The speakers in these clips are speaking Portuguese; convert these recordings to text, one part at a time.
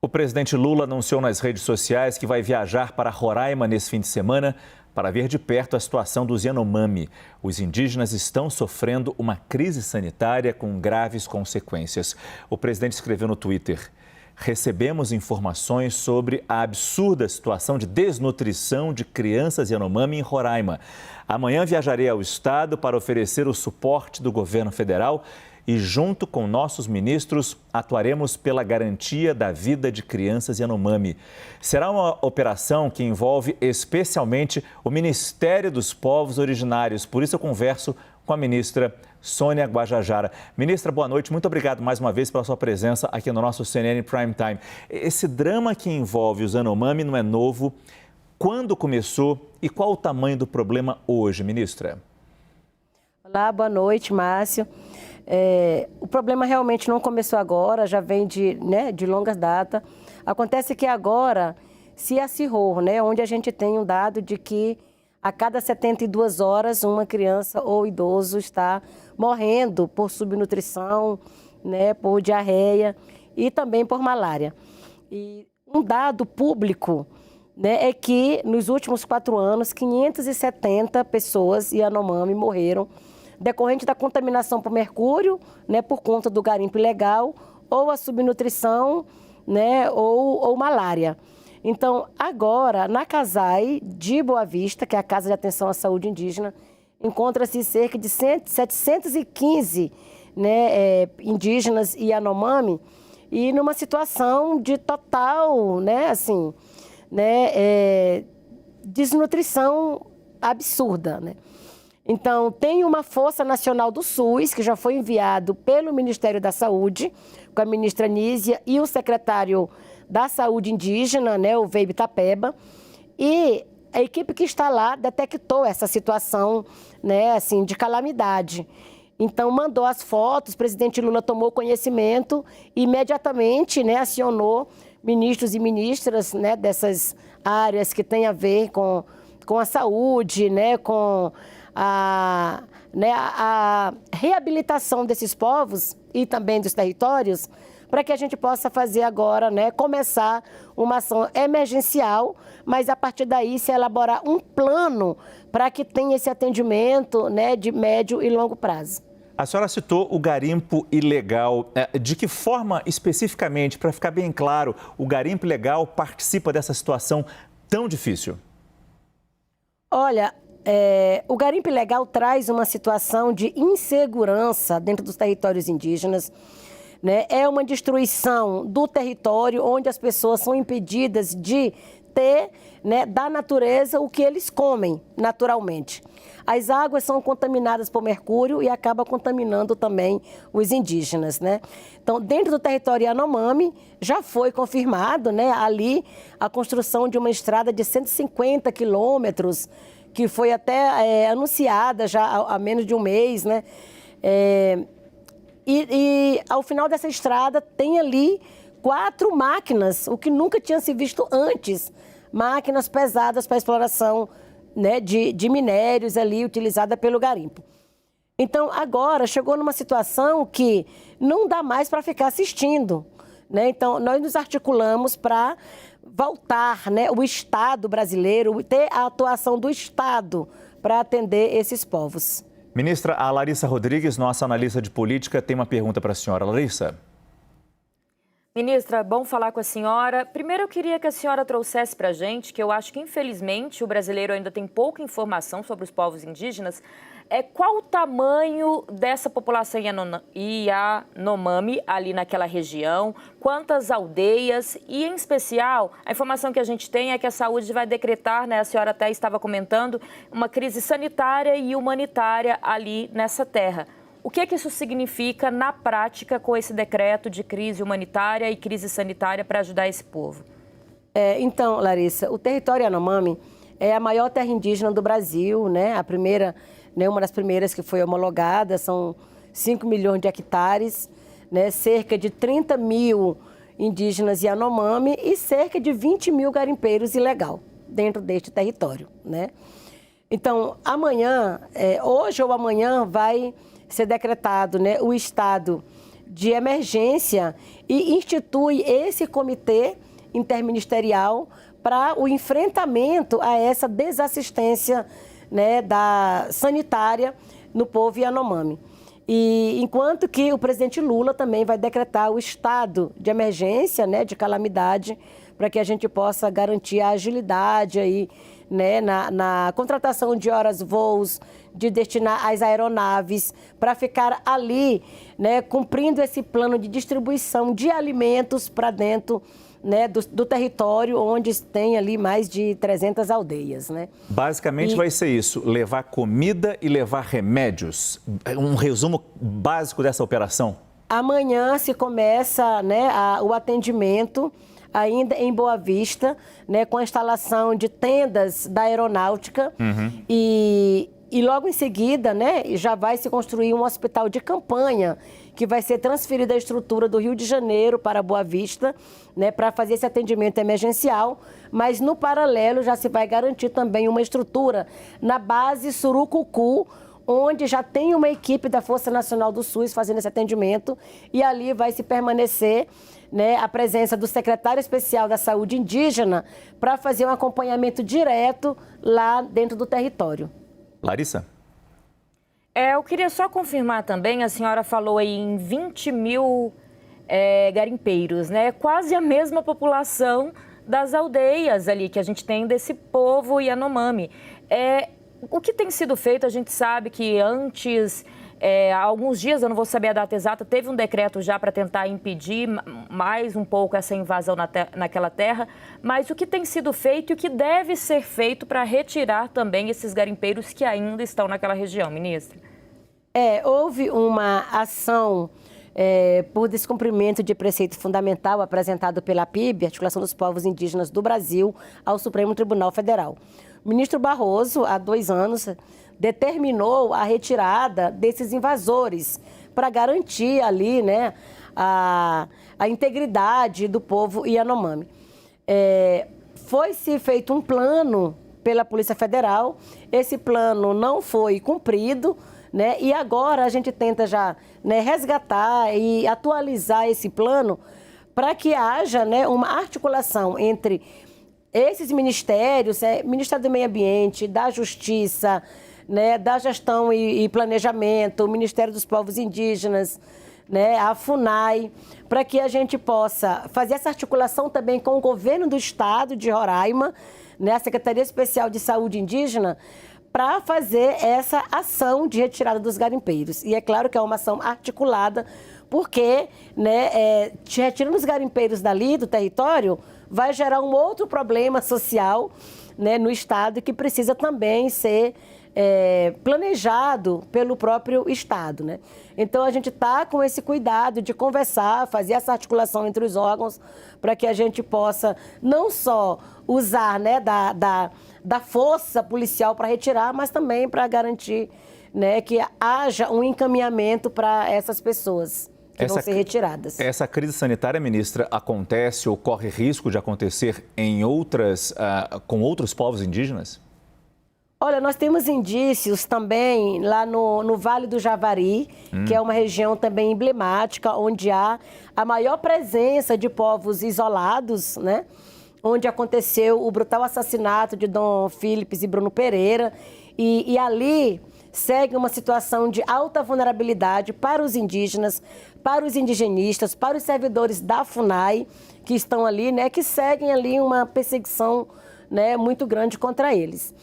O presidente Lula anunciou nas redes sociais que vai viajar para Roraima nesse fim de semana para ver de perto a situação dos Yanomami. Os indígenas estão sofrendo uma crise sanitária com graves consequências. O presidente escreveu no Twitter: recebemos informações sobre a absurda situação de desnutrição de crianças Yanomami em Roraima. Amanhã viajarei ao estado para oferecer o suporte do governo federal e, junto com nossos ministros, atuaremos pela garantia da vida de crianças Yanomami. Será uma operação que envolve especialmente o Ministério dos Povos Originários. Por isso eu converso com a ministra Sônia Guajajara. Ministra, boa noite. Muito obrigado mais uma vez pela sua presença aqui no nosso CNN Prime Time. Esse drama que envolve os Yanomami não é novo. Quando começou e qual o tamanho do problema hoje, ministra? Olá, boa noite, Márcio. O problema realmente não começou agora, já vem de longa data. Acontece que agora se acirrou, onde a gente tem um dado de que a cada 72 horas uma criança ou idoso está morrendo por subnutrição, por diarreia e também por malária. E um dado público é que nos últimos 4 anos, 570 pessoas Yanomami morreram decorrente da contaminação por mercúrio, por conta do garimpo ilegal, ou a subnutrição, ou malária. Então, agora, na CASAI de Boa Vista, que é a Casa de Atenção à Saúde Indígena, encontra-se cerca de 715 indígenas e Yanomami, e numa situação de total, desnutrição absurda, Então, tem uma Força Nacional do SUS, que já foi enviado pelo Ministério da Saúde, com a ministra Nízia e o secretário da Saúde Indígena, o Veibe Tapeba, e a equipe que está lá detectou essa situação, de calamidade. Então, mandou as fotos, o presidente Lula tomou conhecimento e imediatamente, acionou ministros e ministras, dessas áreas que têm a ver com a saúde, com a reabilitação desses povos e também dos territórios, para que a gente possa fazer agora, começar uma ação emergencial, mas a partir daí se elaborar um plano para que tenha esse atendimento, de médio e longo prazo. A senhora citou o garimpo ilegal. De que forma, especificamente, para ficar bem claro, o garimpo ilegal participa dessa situação tão difícil? Olha, o garimpo ilegal traz uma situação de insegurança dentro dos territórios indígenas. É uma destruição do território onde as pessoas são impedidas de ter da natureza o que eles comem naturalmente. As águas são contaminadas por mercúrio e acaba contaminando também os indígenas. Então, dentro do território Yanomami, já foi confirmado ali a construção de uma estrada de 150 quilômetros, que foi até anunciada já há menos de um mês, E ao final dessa estrada tem ali 4 máquinas, o que nunca tinha se visto antes, máquinas pesadas para exploração de minérios ali, utilizada pelo garimpo. Então, agora chegou numa situação que não dá mais para ficar assistindo. Então, nós nos articulamos para voltar o Estado brasileiro, ter a atuação do Estado para atender esses povos. Ministra, a Larissa Rodrigues, nossa analista de política, tem uma pergunta para a senhora. Larissa. Ministra, bom falar com a senhora. Primeiro, eu queria que a senhora trouxesse para a gente, que eu acho que, infelizmente, o brasileiro ainda tem pouca informação sobre os povos indígenas, qual o tamanho dessa população Yanomami ali naquela região, quantas aldeias e, em especial, a informação que a gente tem é que a saúde vai decretar, a senhora até estava comentando, uma crise sanitária e humanitária ali nessa terra. O que isso significa na prática com esse decreto de crise humanitária e crise sanitária para ajudar esse povo? Então, Larissa, o território Yanomami é a maior terra indígena do Brasil, a primeira, uma das primeiras que foi homologada, são 5 milhões de hectares, cerca de 30 mil indígenas Yanomami e cerca de 20 mil garimpeiros ilegal dentro deste território. Então, amanhã, hoje ou amanhã, vai ser decretado o estado de emergência e institui esse comitê interministerial para o enfrentamento a essa desassistência, né, sanitária no povo Yanomami. E enquanto que o presidente Lula também vai decretar o estado de emergência, né, de calamidade, para que a gente possa garantir a agilidade aí, né, na contratação de voos, de destinar as aeronaves para ficar ali, né, cumprindo esse plano de distribuição de alimentos para dentro, né, do território onde tem ali mais de 300 aldeias, né? Basicamente vai ser isso, levar comida e levar remédios. Um resumo básico dessa operação. Amanhã se começa, né, o atendimento ainda em Boa Vista, né, com a instalação de tendas da aeronáutica e logo em seguida, né, já vai se construir um hospital de campanha que vai ser transferido à estrutura do Rio de Janeiro para Boa Vista, né, para fazer esse atendimento emergencial, mas no paralelo já se vai garantir também uma estrutura na base Surucucu, onde já tem uma equipe da Força Nacional do SUS fazendo esse atendimento e ali vai se permanecer, né, a presença do secretário especial da Saúde Indígena para fazer um acompanhamento direto lá dentro do território. Larissa? Eu queria só confirmar também, a senhora falou aí em 20 mil garimpeiros, né? Quase a mesma população das aldeias ali que a gente tem desse povo Yanomami. O que tem sido feito, a gente sabe que antes, há alguns dias, eu não vou saber a data exata, teve um decreto já para tentar impedir mais um pouco essa invasão naquela terra, mas o que tem sido feito e o que deve ser feito para retirar também esses garimpeiros que ainda estão naquela região, ministra? Houve uma ação por descumprimento de preceito fundamental apresentado pela PIB, Articulação dos Povos Indígenas do Brasil, ao Supremo Tribunal Federal. O ministro Barroso, há 2 anos, determinou a retirada desses invasores para garantir ali, né, a integridade do povo Yanomami. Foi-se feito um plano pela Polícia Federal, esse plano não foi cumprido, né, e agora a gente tenta já, né, resgatar e atualizar esse plano para que haja, né, uma articulação entre esses ministérios, Ministério do Meio Ambiente, da Justiça, né, da Gestão e Planejamento, o Ministério dos Povos Indígenas, né, a FUNAI, para que a gente possa fazer essa articulação também com o governo do estado de Roraima, né, a Secretaria Especial de Saúde Indígena, para fazer essa ação de retirada dos garimpeiros. E é claro que é uma ação articulada, porque, né, retirando os garimpeiros dali, do território, vai gerar um outro problema social, né, no estado que precisa também ser planejado pelo próprio estado, né? Então a gente está com esse cuidado de conversar, fazer essa articulação entre os órgãos para que a gente possa não só usar, né, da força policial para retirar, mas também para garantir, né, que haja um encaminhamento para essas pessoas que vão ser retiradas. Essa crise sanitária, ministra, acontece ou corre risco de acontecer com outros povos indígenas? Olha, nós temos indícios também lá no Vale do Javari, que é uma região também emblemática, onde há a maior presença de povos isolados, né? Onde aconteceu o brutal assassinato de Dom Philips e Bruno Pereira. E ali segue uma situação de alta vulnerabilidade para os indígenas, para os indigenistas, para os servidores da FUNAI, que estão ali, né? Que seguem ali uma perseguição, né, muito grande contra eles.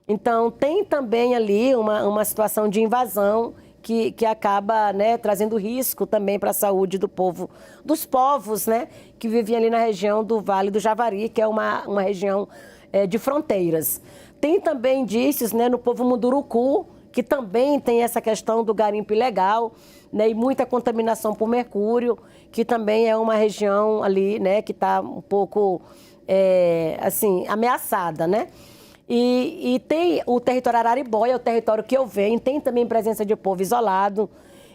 Então, tem também ali uma situação de invasão que acaba, né, trazendo risco também para a saúde do povo, dos povos, né, que vivem ali na região do Vale do Javari, que é uma região de fronteiras. Tem também indícios, né, no povo Munduruku, que também tem essa questão do garimpo ilegal, né, e muita contaminação por mercúrio, que também é uma região ali, né, que está um pouco, assim, ameaçada, né? E tem o território Araribóia, o território que eu venho, tem também presença de povo isolado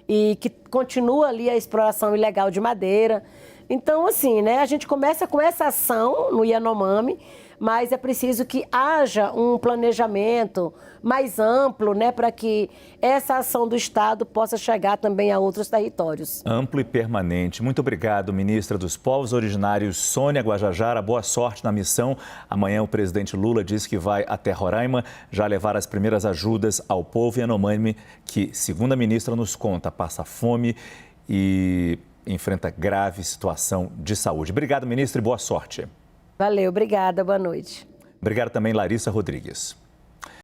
e que continua ali a exploração ilegal de madeira. Então, assim, né, a gente começa com essa ação no Yanomami, mas é preciso que haja um planejamento mais amplo, né, para que essa ação do Estado possa chegar também a outros territórios. Amplo e permanente. Muito obrigado, ministra dos Povos Originários, Sônia Guajajara. Boa sorte na missão. Amanhã o presidente Lula disse que vai até Roraima já levar as primeiras ajudas ao povo Yanomami, que, segundo a ministra nos conta, passa fome e enfrenta grave situação de saúde. Obrigado, ministra, e boa sorte. Valeu, obrigada, boa noite. Obrigado também, Larissa Rodrigues.